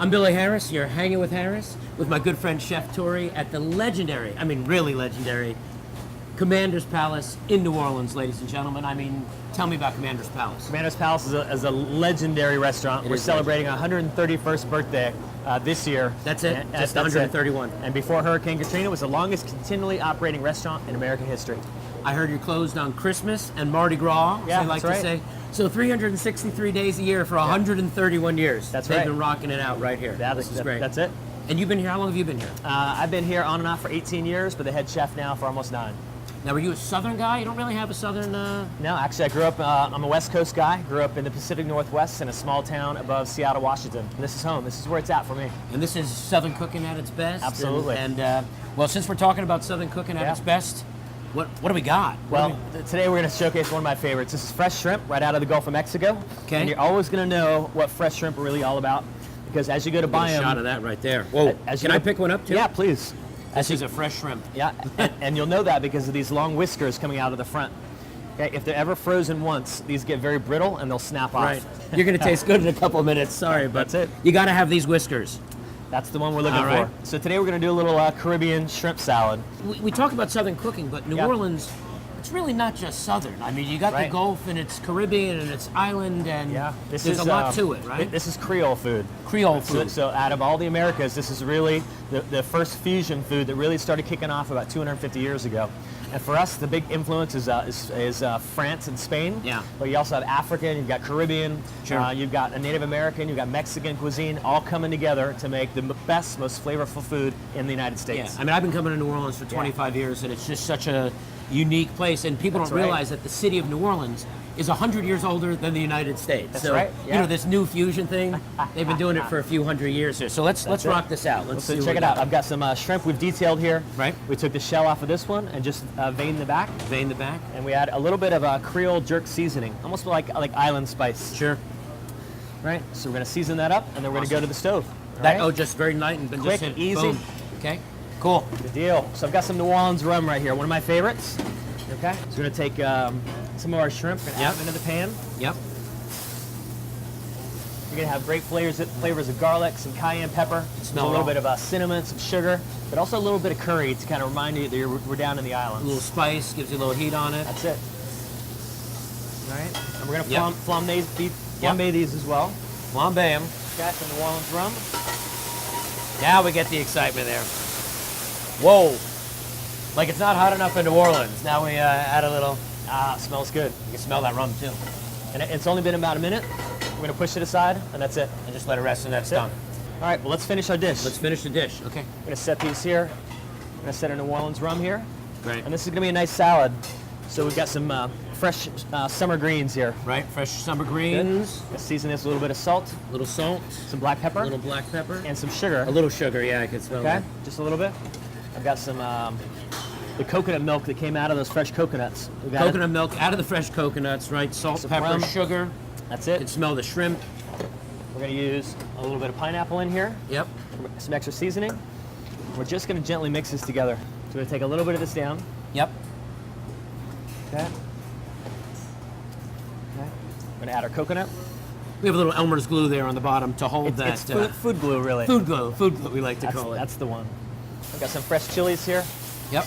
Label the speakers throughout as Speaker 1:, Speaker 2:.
Speaker 1: I'm Billy Harris. You're hanging with Harris with my good friend Chef Tory at the legendary, I mean really legendary, Commander's Palace in New Orleans, ladies and gentlemen. I mean, tell me about Commander's Palace.
Speaker 2: Commander's Palace is a legendary restaurant. We're celebrating our 131st birthday this year.
Speaker 1: That's it? Just 131.
Speaker 2: It. And before Hurricane Katrina, it was the longest continually operating restaurant in American history.
Speaker 1: I heard you're closed on Christmas and Mardi Gras,
Speaker 2: yeah,
Speaker 1: as they like
Speaker 2: that's
Speaker 1: to
Speaker 2: right.
Speaker 1: say. So 363 days a year for 131 years.
Speaker 2: That's
Speaker 1: They've
Speaker 2: right.
Speaker 1: been rocking it out right here. This is great.
Speaker 2: That's it.
Speaker 1: And you've been here, how long have you been here?
Speaker 2: I've been here on and off for 18 years, but the head chef now for almost 9.
Speaker 1: Now, were you a Southern guy? You don't really have a Southern...
Speaker 2: No, actually I grew up, I'm a West Coast guy. Grew up in the Pacific Northwest in a small town above Seattle, Washington. And this is home. This is where it's at for me.
Speaker 1: And this is Southern cooking at its best?
Speaker 2: Absolutely.
Speaker 1: And well, since we're talking about Southern cooking at its best, what do we got?
Speaker 2: Well, today we're going to showcase one of my favorites. This is fresh shrimp right out of the Gulf of Mexico.
Speaker 1: Okay.
Speaker 2: And you're always going to know what fresh shrimp are really all about, because as you go to buy them...
Speaker 1: A shot of that right there. Whoa, can I pick one up too?
Speaker 2: Yeah, please.
Speaker 1: This is a fresh shrimp.
Speaker 2: Yeah, and you'll know that because of these long whiskers coming out of the front. Okay, if they're ever frozen once, these get very brittle and they'll snap off.
Speaker 1: Right. You're going to taste good in a couple of minutes. Sorry, but
Speaker 2: that's it.
Speaker 1: You got to have these whiskers.
Speaker 2: That's the one we're looking for. So today we're going to do a little Caribbean shrimp salad.
Speaker 1: We talk about Southern cooking, but New Orleans, it's really not just Southern. I mean, you got the Gulf and it's Caribbean and it's island, and there's a lot to it, right?
Speaker 2: This is Creole food.
Speaker 1: Creole food.
Speaker 2: So out of all the Americas, this is really the first fusion food that really started kicking off about 250 years ago. And for us, the big influence is France and Spain.
Speaker 1: Yeah.
Speaker 2: But you also have African, you've got Caribbean,
Speaker 1: sure.
Speaker 2: You've got a Native American, you've got Mexican cuisine, all coming together to make the best, most flavorful food in the United States.
Speaker 1: Yeah. I mean, I've been coming to New Orleans for 25 years, and it's just such a unique place. And people don't realize that the city of New Orleans is 100 years older than the United States.
Speaker 2: That's
Speaker 1: so,
Speaker 2: right.
Speaker 1: You know, this new fusion thing, they've been doing it for a few hundred years here. So let's rock this out. Let's
Speaker 2: so check it out. I've got some shrimp we've detailed here.
Speaker 1: Right.
Speaker 2: We took the shell off of this one and just veined the back.
Speaker 1: Vein the back.
Speaker 2: And we add a little bit of Creole jerk seasoning, almost like island spice.
Speaker 1: Sure.
Speaker 2: Right. So we're going to season that up, and then we're going to go to the stove.
Speaker 1: Just very light and
Speaker 2: quick,
Speaker 1: just
Speaker 2: easy.
Speaker 1: Boom. Okay. Cool.
Speaker 2: Good deal. So I've got some New Orleans rum right here, one of my favorites. Okay. So we're going to take some of our shrimp and add them into the pan.
Speaker 1: Yep.
Speaker 2: You're going to have great flavors of garlic, some cayenne pepper, a little bit of cinnamon, some sugar, but also a little bit of curry to kind of remind you that we're down in the islands.
Speaker 1: A little spice, gives you a little heat on it.
Speaker 2: That's it. All right. And we're going to flambe these as well.
Speaker 1: Flambe them.
Speaker 2: Got some New Orleans rum.
Speaker 1: Now we get the excitement there. Whoa. Like it's not hot enough in New Orleans. Now we add a little.
Speaker 2: Smells good.
Speaker 1: You can smell that rum too.
Speaker 2: And it's only been about a minute. We're going to push it aside, and that's it.
Speaker 1: And just let it rest, and that's done.
Speaker 2: All right, well, let's finish our dish.
Speaker 1: Let's finish the dish. Okay.
Speaker 2: I'm going to set these here. I'm going to set our New Orleans rum here.
Speaker 1: Great.
Speaker 2: And this is going to be a nice salad. So we've got some fresh summer greens here.
Speaker 1: Right, fresh summer greens.
Speaker 2: Let's season this with a little bit of salt.
Speaker 1: A little salt.
Speaker 2: Some black pepper.
Speaker 1: A little black pepper.
Speaker 2: And some sugar.
Speaker 1: A little sugar, yeah, I can smell that.
Speaker 2: Just a little bit. I've got some the coconut milk that came out of those fresh coconuts.
Speaker 1: Coconut milk out of the fresh coconuts, right? Salt, pepper,
Speaker 2: rum.
Speaker 1: sugar.
Speaker 2: That's it.
Speaker 1: You can smell the shrimp.
Speaker 2: We're going to use a little bit of pineapple in here.
Speaker 1: Yep.
Speaker 2: Some extra seasoning. We're just going to gently mix this together. So we're going to take a little bit of this down.
Speaker 1: Yep.
Speaker 2: Okay. We're going to add our coconut.
Speaker 1: We have a little Elmer's glue there on the bottom to hold that.
Speaker 2: It's food glue, really.
Speaker 1: Food glue, we like to call it.
Speaker 2: That's the one. I've got some fresh chilies here.
Speaker 1: Yep.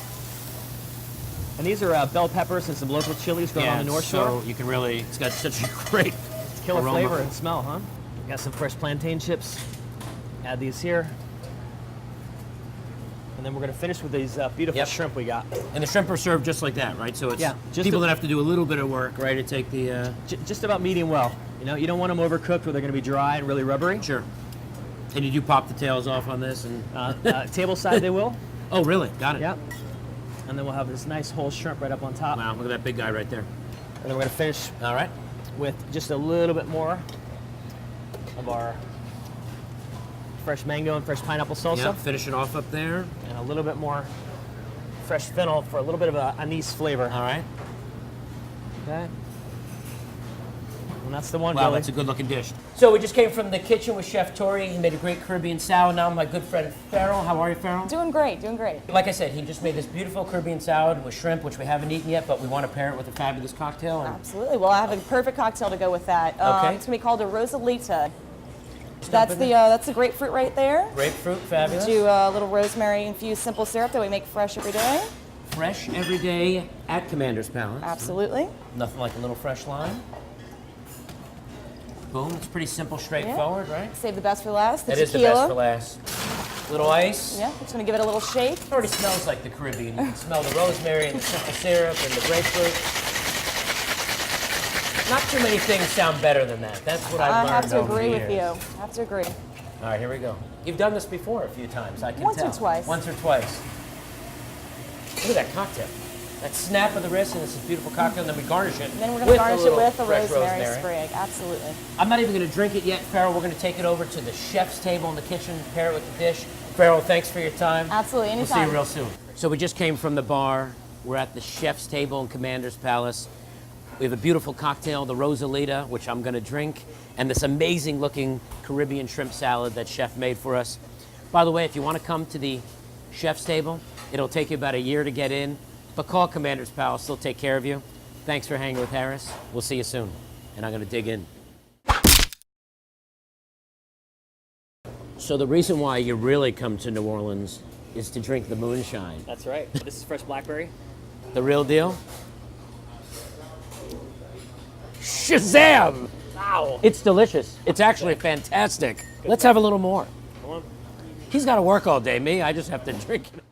Speaker 2: And these are bell peppers and some local chilies grown on the North Shore.
Speaker 1: So you can really, it's got such a great
Speaker 2: killer
Speaker 1: aroma.
Speaker 2: Flavor and smell, huh? Got some fresh plantain chips. Add these here. And then we're going to finish with these beautiful shrimp we got.
Speaker 1: And the shrimp are served just like that, right? So it's
Speaker 2: just
Speaker 1: people that have to do a little bit of work, right, to take the...
Speaker 2: Just about medium well. You know, you don't want them overcooked where they're going to be dry and really rubbery.
Speaker 1: Sure. And you do pop the tails off on this? And
Speaker 2: table side they will.
Speaker 1: Oh, really? Got it.
Speaker 2: Yep. And then we'll have this nice whole shrimp right up on top.
Speaker 1: Wow, look at that big guy right there.
Speaker 2: And then we're going to finish with just a little bit more of our fresh mango and fresh pineapple salsa.
Speaker 1: Yep, finish it off up there.
Speaker 2: And a little bit more fresh fennel for a little bit of an anise flavor.
Speaker 1: All right.
Speaker 2: Okay. And that's the one,
Speaker 1: Wow,
Speaker 2: Billy.
Speaker 1: that's a good-looking dish. So we just came from the kitchen with Chef Tory. He made a great Caribbean salad. Now my good friend Farrell. How are you, Farrell?
Speaker 3: Doing great, doing great.
Speaker 1: Like I said, he just made this beautiful Caribbean salad with shrimp, which we haven't eaten yet, but we want to pair it with a fabulous cocktail.
Speaker 3: Absolutely. Well, I have a perfect cocktail to go with that.
Speaker 1: Okay.
Speaker 3: It's going to be called a Rosalita. That's the grapefruit right there.
Speaker 1: Grapefruit, fabulous.
Speaker 3: Do a little rosemary infused simple syrup that we make fresh every day.
Speaker 1: Fresh every day at Commander's Palace.
Speaker 3: Absolutely.
Speaker 1: Nothing like a little fresh lime. Boom, it's pretty simple, straightforward, right?
Speaker 3: Save the best for last. The
Speaker 1: It is the
Speaker 3: tequila.
Speaker 1: best for last. Little ice.
Speaker 3: Yeah, just gonna give it a little shake.
Speaker 1: It already smells like the Caribbean. You can smell the rosemary and the simple syrup and the grapefruit. Not too many things sound better than that. That's what I've
Speaker 3: I
Speaker 1: learned
Speaker 3: have to
Speaker 1: over
Speaker 3: agree
Speaker 1: the
Speaker 3: with you.
Speaker 1: years.
Speaker 3: I have to agree.
Speaker 1: All right, here we go. You've done this before a few times, I can
Speaker 3: Once or
Speaker 1: tell.
Speaker 3: twice.
Speaker 1: Once or twice. Look at that cocktail. That snap of the wrist, and this is a beautiful cocktail, and then we garnish it.
Speaker 3: And then we're gonna garnish it with a
Speaker 1: fresh
Speaker 3: rosemary sprig. Absolutely.
Speaker 1: I'm not even gonna drink it yet, Farrell. We're gonna take it over to the chef's table in the kitchen, pair it with the dish. Farrell, thanks for your time.
Speaker 3: Absolutely,
Speaker 1: We'll
Speaker 3: anytime.
Speaker 1: see you real soon. So we just came from the bar. We're at the chef's table in Commander's Palace. We have a beautiful cocktail, the Rosalita, which I'm gonna drink, and this amazing looking Caribbean shrimp salad that chef made for us. By the way, if you wanna come to the chef's table, it'll take you about a year to get in, but call Commander's Palace, they'll take care of you. Thanks for hanging with Harris. We'll see you soon. And I'm gonna dig in. So the reason why you really come to New Orleans is to drink the moonshine.
Speaker 4: That's right. This is fresh blackberry.
Speaker 1: The real deal? Shazam!
Speaker 4: Wow.
Speaker 1: It's delicious. It's actually fantastic. Let's have a little more.
Speaker 4: Come on.
Speaker 1: He's got to work all day. Me, I just have to drink it.